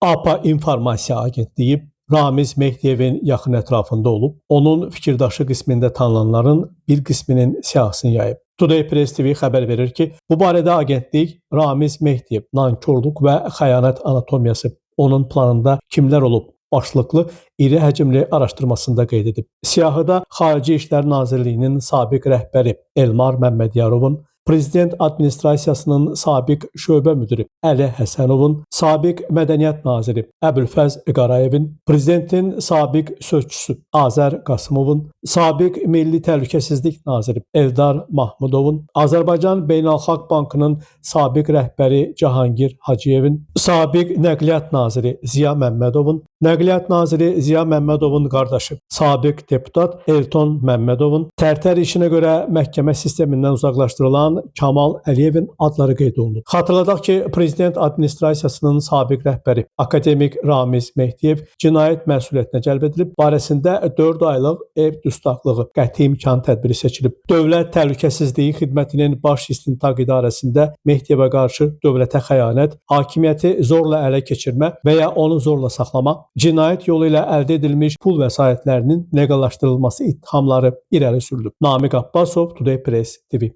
APA İnformasiya Agentliyi Ramiz Mehdiyevin yaxın ətrafında olub, onun fikirdaşı qismində tanınanların bir qisminin siyahısını yayıb. Today Press TV xəbər verir ki, bu barədə agentlik Ramiz Mehdiyev nankorluq və xəyanət anatomiyası, onun planında kimlər olub başlıqlı iri həcmli araşdırmasında qeyd edib. Siyahıda Xarici İşlər Nazirliyinin sabiq rəhbəri Elmar Məmmədyarovun, Prezident Administrasiyasının sabiq şöbə müdiri Əli Həsənovun, sabiq Mədəniyyət naziri Əbülfəz Qarayevin, Prezidentin sabiq sözçüsü Azər Qasımovun, sabiq Milli Təhlükəsizlik naziri Eldar Mahmudovun, Azərbaycan Beynəlxalq Bankının sabiq rəhbəri Cahangir Hacıyevin, sabiq Nəqliyyat naziri Ziya Məmmədovun, Nəqliyyat naziri Ziya Məmmədovun qardaşı, sabiq deputat Elton Məmmədovun, Tərtər işinə görə məhkəmə sistemindən uzaqlaşdırılan Kamal Əliyevin adları qeyd olunub. Xatırladaq ki, Prezident Administrasiyasının sabiq rəhbəri akademik Ramiz Mehdiyev cinayət məsuliyyətinə cəlb edilib, barəsində 4 aylıq ev dustaqlığı qəti imkan tədbiri seçilib. Dövlət Təhlükəsizliyi Xidmətinin Baş İstintaq İdarəsində Mehdiyevə qarşı dövlətə xəyanət, hakimiyyəti zorla ələ keçirmə və ya onu zorla saxlama, cinayət yolu ilə əldə edilmiş pul vəsaitlərinin leqallaşdırılması ittihamları irəli sürülüb. Namiq Abbasov, Today Press TV.